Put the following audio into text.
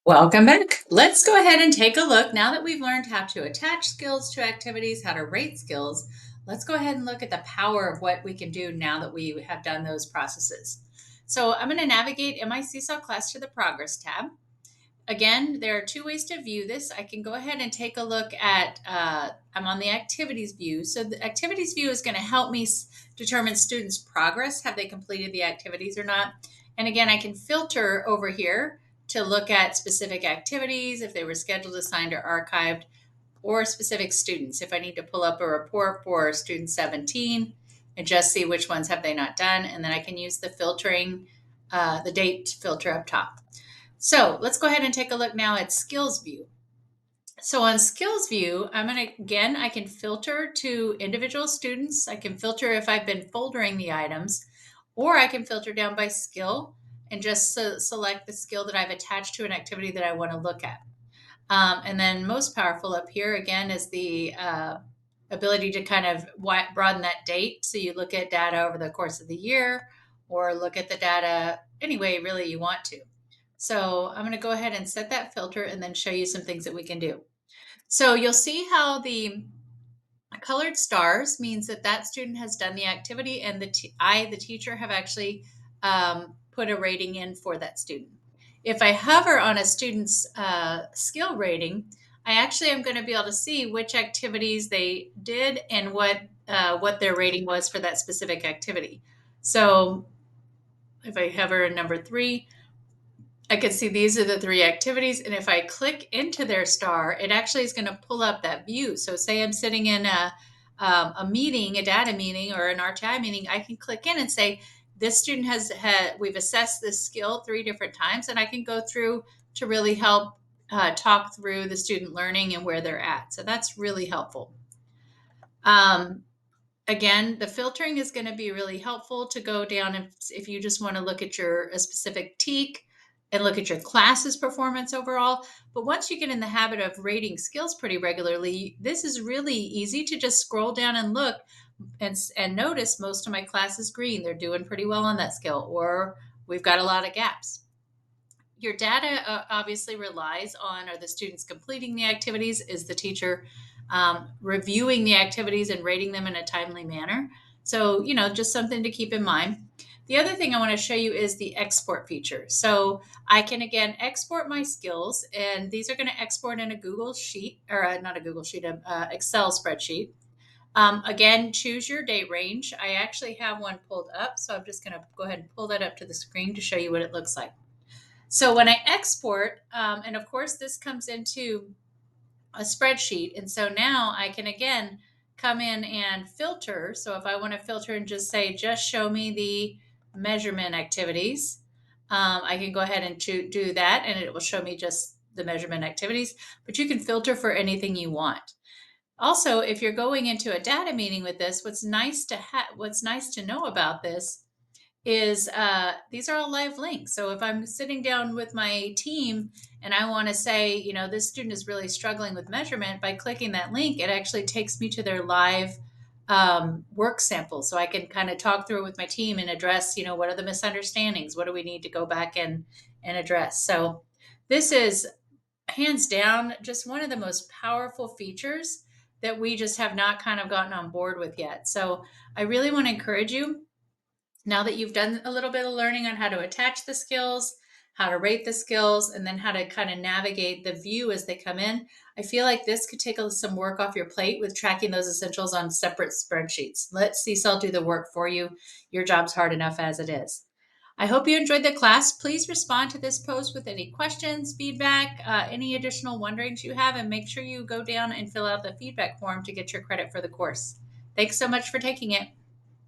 Welcome back. Let's go ahead and take a look. Now that we've learned how to attach skills to activities, how to rate skills, let's go ahead and look at the power of what we can do now that we have done those processes. So I'm going to navigate in my Seesaw class to the Progress tab. Again, there are two ways to view this. I can go ahead and take a look at, I'm on the activities view. So the activities view is going to help me determine students' progress. Have they completed the activities or not? And again, I can filter over here to look at specific activities, if they were scheduled, assigned, or archived, or specific students. If I need to pull up a report for student 17 and just see which ones have they not done, and then I can use the filtering, the date filter up top. So let's go ahead and take a look now at skills view. So on skills view, I can filter to individual students. I can filter if I've been foldering the items, or I can filter down by skill and just select the skill that I've attached to an activity that I want to look at. And then most powerful up here again is the ability to kind of broaden that date. So you look at data over the course of the year, or look at the data any way really you want to. So I'm going to go ahead and set that filter and then show you some things that we can do. So you'll see how the colored stars means that that student has done the activity, and the teacher, have actually put a rating in for that student. If I hover on a student's skill rating, I actually am going to be able to see which activities they did and what their rating was for that specific activity. So if I hover in number 3, I can see these are the 3 activities. And if I click into their star, it actually is going to pull up that view. So say I'm sitting in a meeting, a data meeting or an RTI meeting, I can click in and say, this student we've assessed this skill 3 different times, and I can go through to really help talk through the student learning and where they're at. So that's really helpful. Again, the filtering is going to be really helpful to go down if you just want to look at a specific TEK and look at your class's performance overall. But once you get in the habit of rating skills pretty regularly, this is really easy to just scroll down and look and notice most of my class is green. They're doing pretty well on that skill, or we've got a lot of gaps. Your data obviously relies on, are the students completing the activities? Is the teacher reviewing the activities and rating them in a timely manner? So, just something to keep in mind. The other thing I want to show you is the export feature. So I can, again, export my skills, and these are going to export in a Google Sheet, or not a Google Sheet, an Excel spreadsheet. Again, choose your date range. I actually have one pulled up, so I'm just going to go ahead and pull that up to the screen to show you what it looks like. So when I export, and of course this comes into a spreadsheet, and so now I can again come in and filter. So if I want to filter and just say, just show me the measurement activities, I can go ahead and do that, and it will show me just the measurement activities, but you can filter for anything you want. Also, if you're going into a data meeting with this, what's nice to know about this is these are all live links. So if I'm sitting down with my team and I want to say, this student is really struggling with measurement, by clicking that link, it actually takes me to their live work sample. So I can kind of talk through it with my team and address, what are the misunderstandings? What do we need to go back and address? So this is hands down just one of the most powerful features that we just have not kind of gotten on board with yet. So I really want to encourage you, now that you've done a little bit of learning on how to attach the skills, how to rate the skills, and then how to kind of navigate the view as they come in, I feel like this could take some work off your plate with tracking those essentials on separate spreadsheets. Let Seesaw do the work for you. Your job's hard enough as it is. I hope you enjoyed the class. Please respond to this post with any questions, feedback, any additional wonderings you have, and make sure you go down and fill out the feedback form to get your credit for the course. Thanks so much for taking it.